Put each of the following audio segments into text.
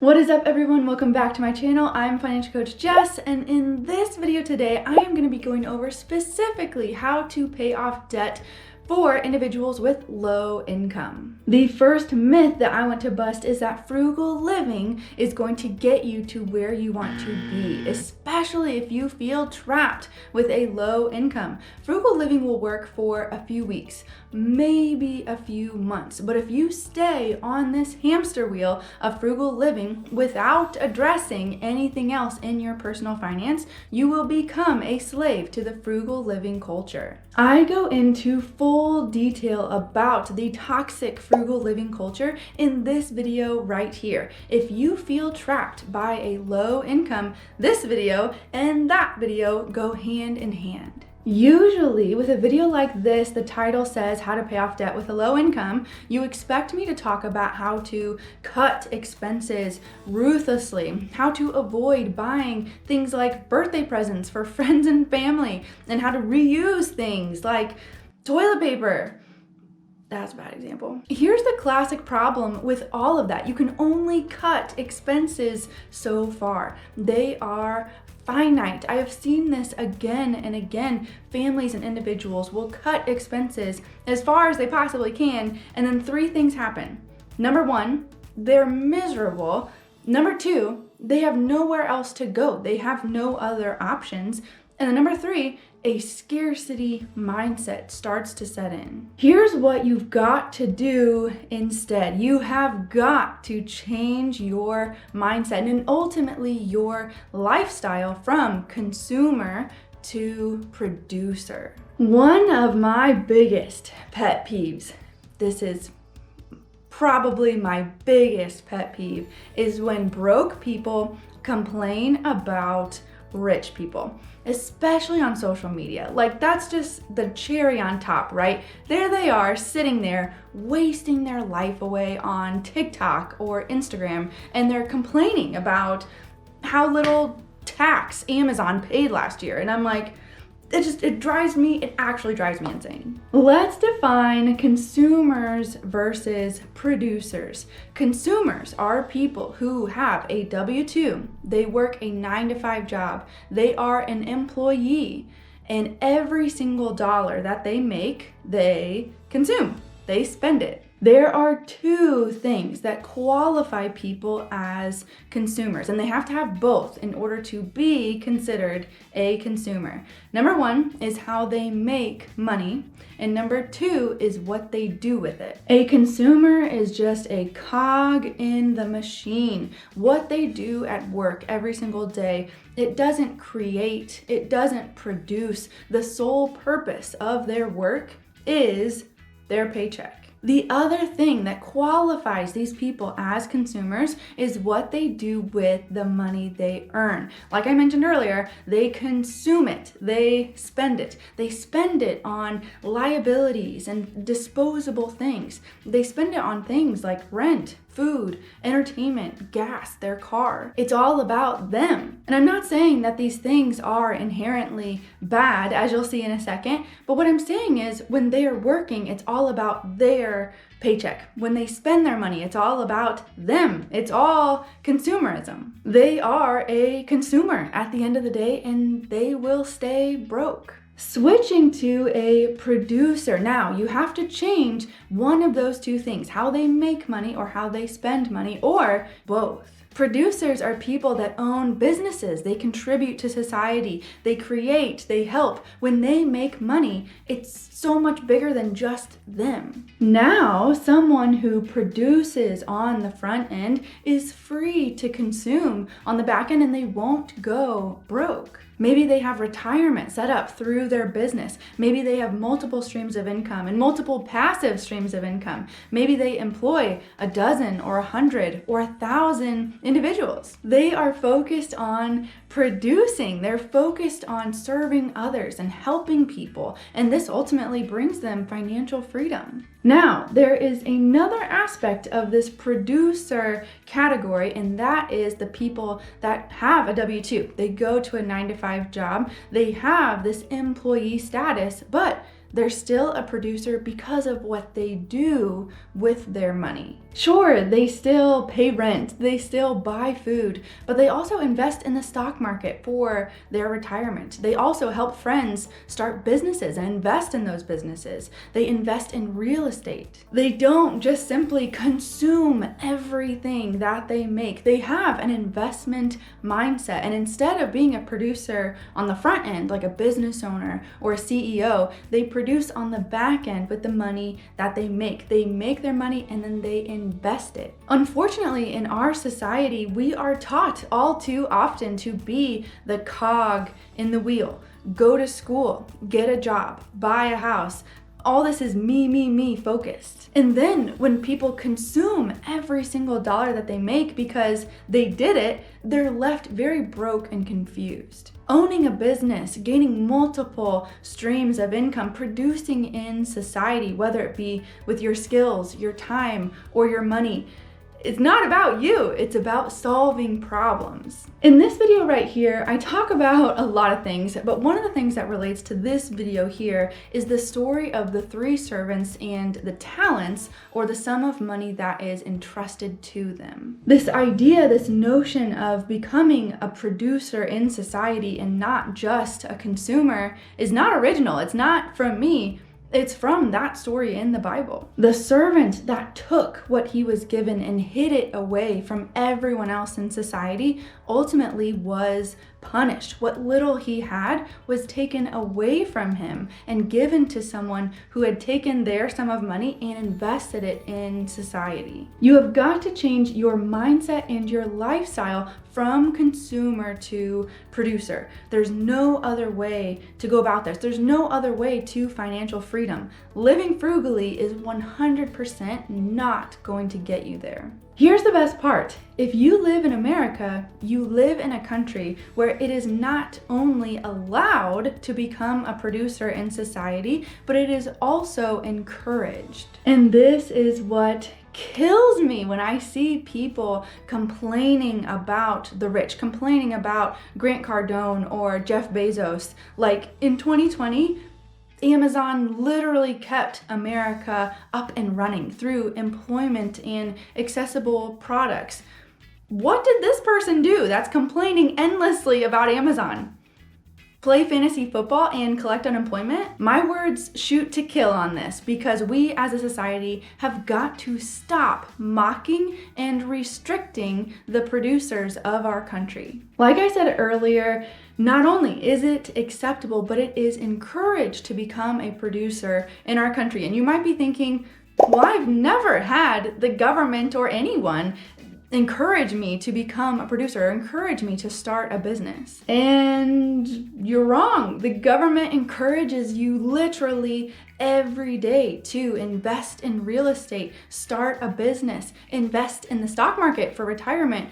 What is up, everyone? Welcome back to my channel. I'm financial coach Jess, and in this video today I am going to be going over specifically how to pay off debt for individuals with low income. The first myth that I want to bust is that frugal living is going to get you to where you want to be, especially if you feel trapped with a low income. Frugal living will work for a few weeks, maybe a few months, but if you stay on this hamster wheel of frugal living without addressing anything else in your personal finance, you will become a slave to the frugal living culture. I go into full detail about the toxic frugal living culture in this video right here. If you feel trapped by a low income, this video and that video go hand in hand. Usually with a video like this, the title says how to pay off debt with a low income. You expect me to talk about how to cut expenses ruthlessly, how to avoid buying things like birthday presents for friends and family, and how to reuse things like toilet paper. That's a bad example. Here's the classic problem with all of that. You can only cut expenses so far. They are finite. I have seen this again and again. Families and individuals will cut expenses as far as they possibly can, and then three things happen. Number one, they're miserable. Number two, they have nowhere else to go. They have no other options. And then number three, a scarcity mindset starts to set in. Here's what you've got to do instead. You have got to change your mindset and ultimately your lifestyle from consumer to producer. One of my biggest pet peeves, this is probably my biggest pet peeve, is when broke people complain about rich people, especially on social media. Like, that's just the cherry on top, right? There they are sitting there wasting their life away on TikTok or Instagram, and they're complaining about how little tax Amazon paid last year. And I'm like, it actually drives me insane. Let's define consumers versus producers. Consumers are people who have a W-2. They work a 9-to-5 job. They are an employee, and every single dollar that they make, they consume. They spend it. There are two things that qualify people as consumers, and they have to have both in order to be considered a consumer. Number one is how they make money, and number two is what they do with it. A consumer is just a cog in the machine. What they do at work every single day, it doesn't create, it doesn't produce. The sole purpose of their work is their paycheck. The other thing that qualifies these people as consumers is what they do with the money they earn. Like I mentioned earlier, they consume it, they spend it. They spend it on liabilities and disposable things. They spend it on things like rent, food, entertainment, gas, their car. It's all about them. And I'm not saying that these things are inherently bad, as you'll see in a second, but what I'm saying is when they are working, it's all about their paycheck. When they spend their money, it's all about them. It's all consumerism. They are a consumer at the end of the day, and they will stay broke. Switching to a producer. Now, you have to change one of those two things, how they make money or how they spend money, or both. Producers are people that own businesses. They contribute to society. They create, they help. When they make money, it's so much bigger than just them. Now, someone who produces on the front end is free to consume on the back end, and they won't go broke. Maybe they have retirement set up through their business. Maybe they have multiple streams of income and multiple passive streams of income. Maybe they employ a dozen or 100 or 1,000 individuals. They are focused on producing. They're focused on serving others and helping people. And this ultimately brings them financial freedom. Now, there is another aspect of this producer category, and that is the people that have a W-2. They go to a 9-to-5 job. They have this employee status, but They're still a producer because of what they do with their money. Sure, they still pay rent, they still buy food, but they also invest in the stock market for their retirement. They also help friends start businesses and invest in those businesses. They invest in real estate. They don't just simply consume everything that they make. They have an investment mindset, and instead of being a producer on the front end, like a business owner or a CEO, they produce on the back end with the money that they make. They make their money and then they invest it. Unfortunately, in our society, we are taught all too often to be the cog in the wheel. Go to school, get a job, buy a house. All this is me focused. And then when people consume every single dollar that they make because they did it, they're left very broke and confused. Owning a business, gaining multiple streams of income, producing in society, whether it be with your skills, your time, or your money, it's not about you, it's about solving problems. In this video right here, I talk about a lot of things, but one of the things that relates to this video here is the story of the 3 servants and the talents, or the sum of money that is entrusted to them. This idea, this notion of becoming a producer in society and not just a consumer is not original. It's not from me. It's from that story in the Bible. The servant that took what he was given and hid it away from everyone else in society ultimately was punished. What little he had was taken away from him and given to someone who had taken their sum of money and invested it in society. You have got to change your mindset and your lifestyle from consumer to producer. There's no other way to go about this. There's no other way to financial freedom. Living frugally is 100% not going to get you there. Here's the best part. If you live in America, you live in a country where it is not only allowed to become a producer in society, but it is also encouraged. And this is what kills me when I see people complaining about the rich, complaining about Grant Cardone or Jeff Bezos. Like in 2020, Amazon literally kept America up and running through employment and accessible products. What did this person do that's complaining endlessly about Amazon? Play fantasy football and collect unemployment? My words shoot to kill on this, because we as a society have got to stop mocking and restricting the producers of our country. Like I said earlier, not only is it acceptable, but it is encouraged to become a producer in our country. And you might be thinking, well, I've never had the government or anyone encourage me to become a producer, or encourage me to start a business. And you're wrong. The government encourages you literally every day to invest in real estate, start a business, invest in the stock market for retirement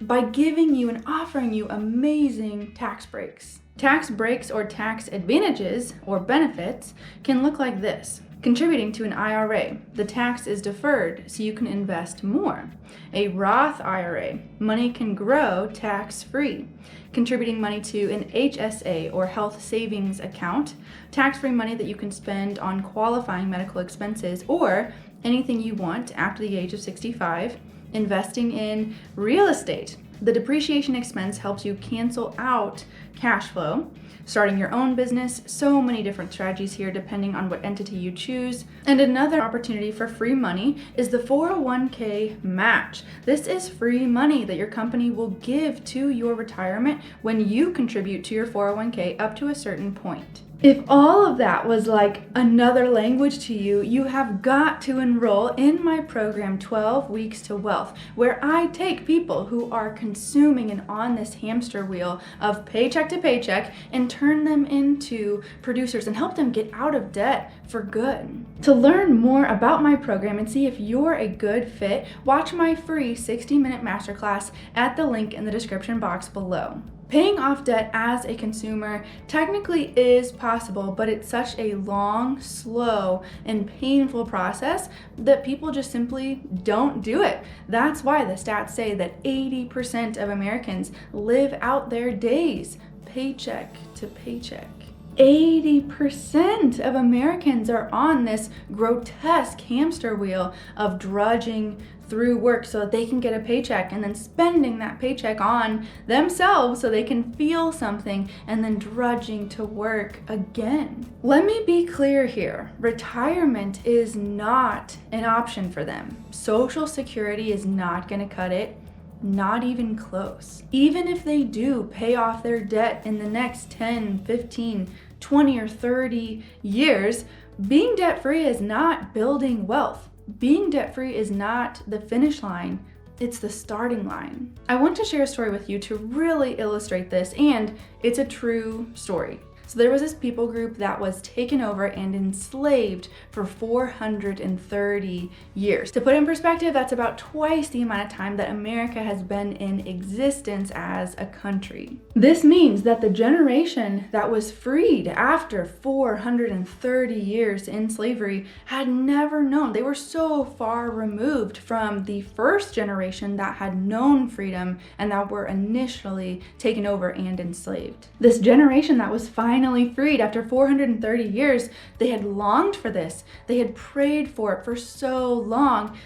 by giving you and offering you amazing tax breaks. Tax breaks or tax advantages or benefits can look like this. Contributing to an IRA, the tax is deferred so you can invest more. A Roth IRA, money can grow tax-free. Contributing money to an HSA or health savings account, tax-free money that you can spend on qualifying medical expenses or anything you want after the age of 65. Investing in real estate. The depreciation expense helps you cancel out cash flow. Starting your own business, so many different strategies here depending on what entity you choose. And another opportunity for free money is the 401k match. This is free money that your company will give to your retirement when you contribute to your 401k up to a certain point. If all of that was like another language to you, you have got to enroll in my program 12 Weeks to Wealth, where I take people who are consuming and on this hamster wheel of paycheck to paycheck and turn them into producers and help them get out of debt for good. To learn more about my program and see if you're a good fit, watch my free 60-minute masterclass at the link in the description box below. Paying off debt as a consumer technically is possible, but it's such a long, slow, and painful process that people just simply don't do it. That's why the stats say that 80% of Americans live out their days paycheck to paycheck. 80% of Americans are on this grotesque hamster wheel of drudging through work so that they can get a paycheck and then spending that paycheck on themselves so they can feel something and then drudging to work again. Let me be clear here. Retirement is not an option for them. Social Security is not going to cut it. Not even close. Even if they do pay off their debt in the next 10, 15, 20, or 30 years, being debt-free is not building wealth. Being debt-free is not the finish line, it's the starting line. I want to share a story with you to really illustrate this, and it's a true story. So there was this people group that was taken over and enslaved for 430 years. To put in perspective, that's about twice the amount of time that America has been in existence as a country. This means that the generation that was freed after 430 years in slavery had never known. They were so far removed from the first generation that had known freedom and that were initially taken over and enslaved. This generation that was finally freed after 430 years, they had longed for this. They had prayed for it for so long,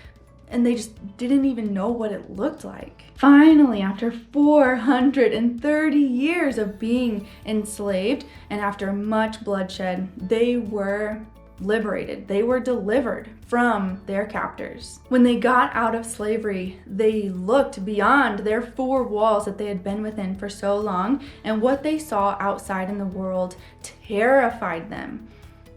and they just didn't even know what it looked like. Finally, after 430 years of being enslaved and after much bloodshed, they were liberated. They were delivered from their captors. When they got out of slavery, they looked beyond their four walls that they had been within for so long, and what they saw outside in the world terrified them.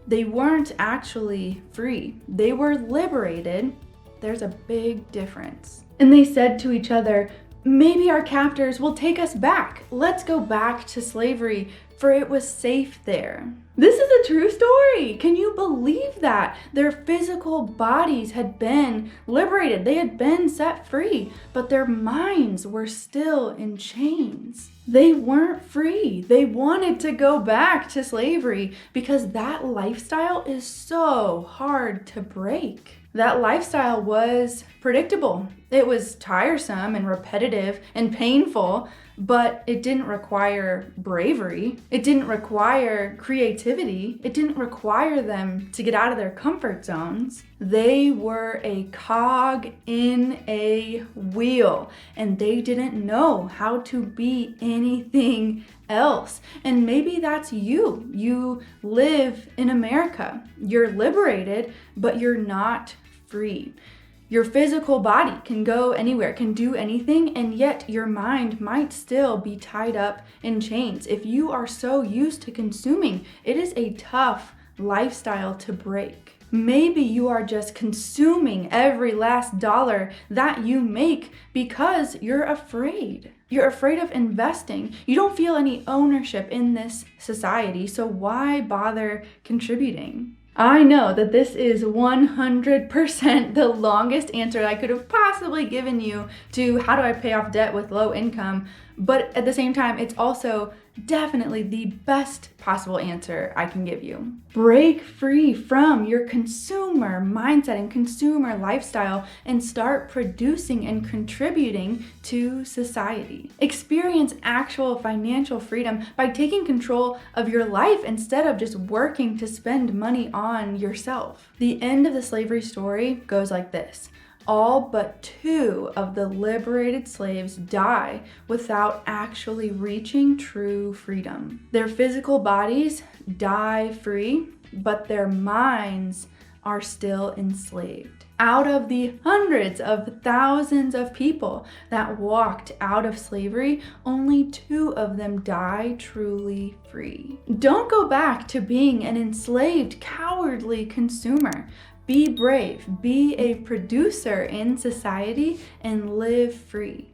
They weren't actually free. They were liberated. There's a big difference. And they said to each other, "Maybe our captors will take us back. Let's go back to slavery, for it was safe there." This is a true story. Can you believe that? Their physical bodies had been liberated. They had been set free, but their minds were still in chains. They weren't free. They wanted to go back to slavery because that lifestyle is so hard to break. That lifestyle was predictable. It was tiresome and repetitive and painful, but it didn't require bravery. It didn't require creativity. It didn't require them to get out of their comfort zones. They were a cog in a wheel, and they didn't know how to be anything else. And maybe that's you. You live in America. You're liberated, but you're not free. Your physical body can go anywhere, can do anything, and yet your mind might still be tied up in chains. If you are so used to consuming, it is a tough lifestyle to break. Maybe you are just consuming every last dollar that you make because you're afraid. You're afraid of investing. You don't feel any ownership in this society, so why bother contributing? I know that this is 100% the longest answer I could have possibly given you to how do I pay off debt with low income, but at the same time, it's also definitely the best possible answer I can give you. Break free from your consumer mindset and consumer lifestyle and start producing and contributing to society. Experience actual financial freedom by taking control of your life instead of just working to spend money on yourself. The end of the slavery story goes like this. All but 2 of the liberated slaves die without actually reaching true freedom. Their physical bodies die free, but their minds are still enslaved. Out of the hundreds of thousands of people that walked out of slavery, only 2 of them die truly free. Don't go back to being an enslaved, cowardly consumer. Be brave, be a producer in society, and live free.